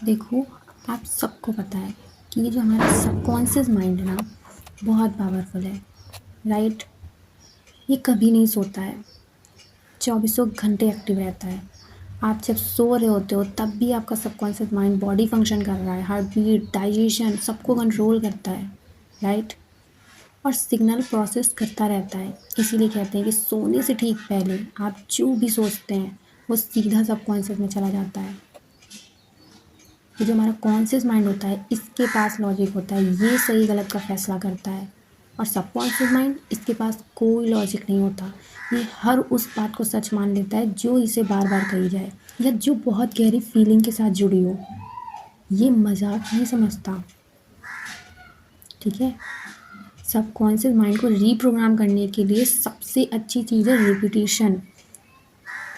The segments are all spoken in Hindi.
देखो, आप सबको पता है कि ये जो हमारा सबकॉन्शियस माइंड है ना, बहुत पावरफुल है, राइट? ये कभी नहीं सोता है, चौबीसों घंटे एक्टिव रहता है। आप जब सो रहे होते हो तब भी आपका सबकॉन्शियस माइंड बॉडी फंक्शन कर रहा है, हार्ट बीट, डाइजेशन सबको कंट्रोल करता है, राइट? और सिग्नल प्रोसेस करता रहता है। इसीलिए कहते हैं कि सोने से ठीक पहले आप जो भी सोचते हैं वो सीधा सबकॉन्शियस में चला जाता है। ये जो हमारा कॉन्शियस माइंड होता है इसके पास लॉजिक होता है, ये सही गलत का फैसला करता है। और सबकॉन्शियस माइंड, इसके पास कोई लॉजिक नहीं होता, ये हर उस बात को सच मान लेता है जो इसे बार बार कही जाए या जो बहुत गहरी फीलिंग के साथ जुड़ी हो। ये मजाक नहीं समझता, ठीक है? सबकॉन्शियस माइंड को रीप्रोग्राम करने के लिए सबसे अच्छी चीज़ है रिपीटिशन।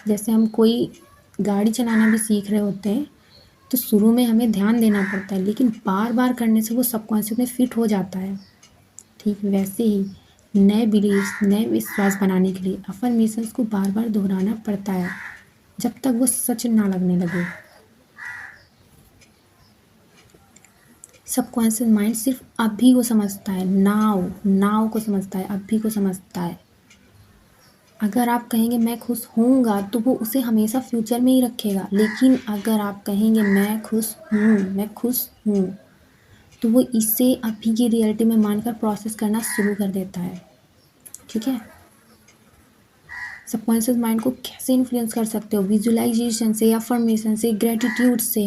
जैसे हम कोई गाड़ी चलाना भी सीख रहे होते हैं तो शुरू में हमें ध्यान देना पड़ता है, लेकिन बार बार करने से वो सबकॉन्शियस में फिट हो जाता है। ठीक वैसे ही नए बिलीव्स, नए विश्वास बनाने के लिए अफर्मेशंस को बार बार दोहराना पड़ता है जब तक वो सच ना लगने लगे। सबकॉन्शियस माइंड सिर्फ अभी को समझता है, नाउ नाउ को समझता है, अभी को समझता है। अगर आप कहेंगे मैं खुश होऊंगा तो वो उसे हमेशा फ्यूचर में ही रखेगा, लेकिन अगर आप कहेंगे मैं खुश हूँ तो वो इसे अभी की रियलिटी में मानकर प्रोसेस करना शुरू कर देता है, ठीक है? सबकॉन्शियस माइंड को कैसे इन्फ्लुएंस कर सकते हो? विजुअलाइजेशन से, अफर्मेशन से, ग्रेटिट्यूड से।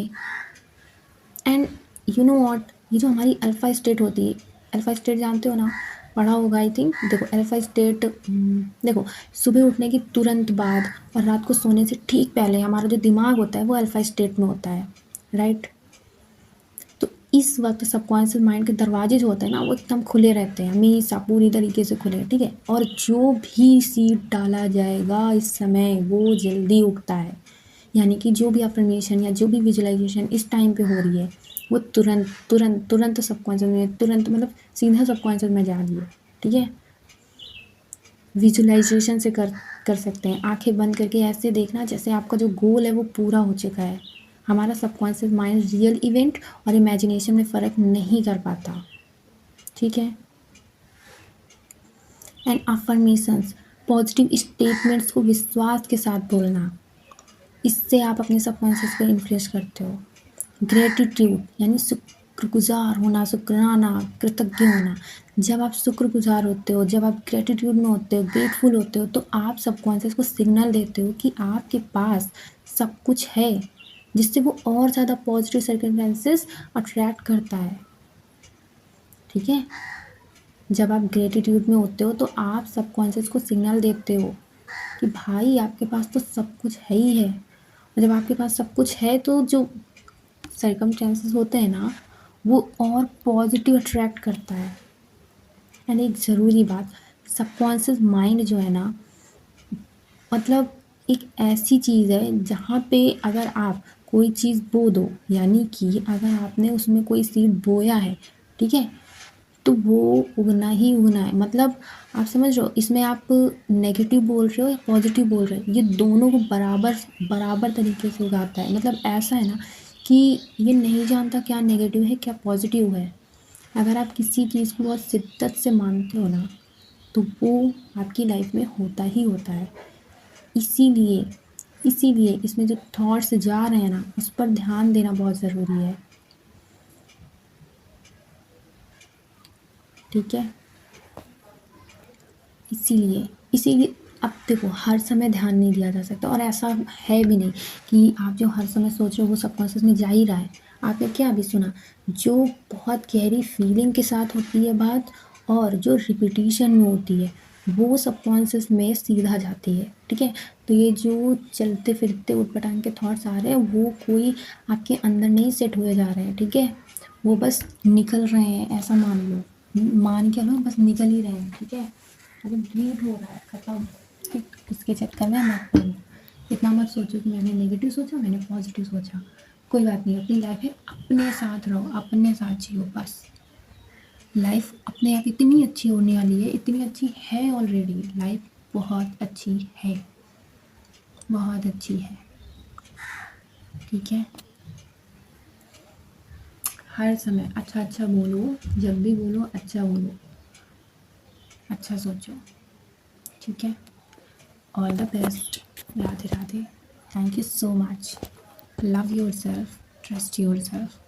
एंड यू नो व्हाट, ये जो हमारी अल्फा स्टेट होती है, अल्फा स्टेट जानते हो ना, पढ़ा होगा आई थिंक। देखो अल्फा स्टेट, देखो सुबह उठने के तुरंत बाद और रात को सोने से ठीक पहले हमारा जो दिमाग होता है वो अल्फा स्टेट में होता है, राइट? तो इस वक्त सबकॉन्शियस माइंड के दरवाजे जो होते हैं ना वो एकदम खुले रहते हैं, हमेशा पूरी तरीके से खुले, ठीक है? और जो भी सीड डाला जाएगा इस समय वो जल्दी उगता है। यानी कि जो भी अफर्मेशन या जो भी विजुअलाइजेशन इस टाइम पे हो रही है वो तुरंत तुरंत तुरंत सबकॉन्शियस में, तुरंत मतलब सीधा सबकॉन्शियस में जा रही है, ठीक है? विजुअलाइजेशन से कर सकते हैं, आंखें बंद करके ऐसे देखना जैसे आपका जो गोल है वो पूरा हो चुका है। हमारा सबकॉन्शियस माइंड रियल इवेंट और इमेजिनेशन में फ़र्क नहीं कर पाता, ठीक है? एंड अफर्मेशंस, पॉजिटिव स्टेटमेंट्स को विश्वास के साथ बोलना, इससे आप अपने सबकॉन्शियस को इन्फ्लुएंस करते हो। ग्रेटिट्यूड यानी शुक्रगुजार होना, शुक्राना, कृतज्ञ होना। जब आप शुक्रगुजार होते हो, जब आप ग्रेटिट्यूड में होते हो, ग्रेटफुल होते हो, तो आप सबकॉन्शियस को सिग्नल देते हो कि आपके पास सब कुछ है, जिससे वो और ज़्यादा पॉजिटिव सर्कमस्टेंसेस अट्रैक्ट करता है, ठीक है? जब आप ग्रेटिट्यूड में होते हो तो आप सबकॉन्शियस को सिग्नल देते हो कि भाई आपके पास तो सब कुछ है ही है। और जब आपके पास सब कुछ है तो जो सर्कमस्टेंसेस होते हैं ना वो और पॉजिटिव अट्रैक्ट करता है। एंड एक ज़रूरी बात, सबकॉन्शियस माइंड जो है ना, मतलब एक ऐसी चीज़ है जहाँ पे अगर आप कोई चीज़ बो दो, यानी कि अगर आपने उसमें कोई सीड बोया है, ठीक है, तो वो उगना ही उगना है। मतलब आप समझ रहे हो, इसमें आप नेगेटिव बोल रहे हो या पॉजिटिव बोल रहे हो, ये दोनों को बराबर बराबर तरीके से उगाता है। मतलब ऐसा है ना कि ये नहीं जानता क्या नेगेटिव है क्या पॉजिटिव है। अगर आप किसी चीज़ को बहुत शिद्दत से मानते हो ना तो वो आपकी लाइफ में होता ही होता है। इसीलिए इसीलिए इसमें जो थॉट्स जा रहे हैं ना उस पर ध्यान देना बहुत ज़रूरी है, ठीक है? इसीलिए इसीलिए अब देखो, हर समय ध्यान नहीं दिया जा सकता और ऐसा है भी नहीं कि आप जो हर समय सोच रहे हो वो सबकॉन्शियस में जा ही रहा है। आपने क्या अभी सुना, जो बहुत गहरी फीलिंग के साथ होती है बात और जो रिपीटिशन में होती है वो सबकॉन्शियस में सीधा जाती है, ठीक है? तो ये जो चलते फिरते उटपटांग के थॉट्स आ रहे हैं वो कोई आपके अंदर नहीं सेट हुए जा रहे हैं, ठीक है? वो बस निकल रहे हैं, ऐसा मान लो, मान के लो, बस निकल ही रहे हैं, ठीक है? अरे डिलीट हो रहा है, खत्म। ठीक, उसके चक्कर में मत पड़ो। इतना मत सोचो कि मैंने नेगेटिव सोचा, मैंने पॉजिटिव सोचा। कोई बात नहीं, अपनी लाइफ है, अपने साथ रहो, अपने साथ जियो बस। लाइफ अपने आप इतनी अच्छी होने वाली है, इतनी अच्छी है ऑलरेडी। लाइफ बहुत अच्छी है, बहुत अच्छी है, ठीक है? हर समय अच्छा अच्छा बोलो, जब भी बोलो अच्छा बोलो, अच्छा सोचो, ठीक है? All the best. Radhe Radhe. Thank you so much. Love your self, trust your self.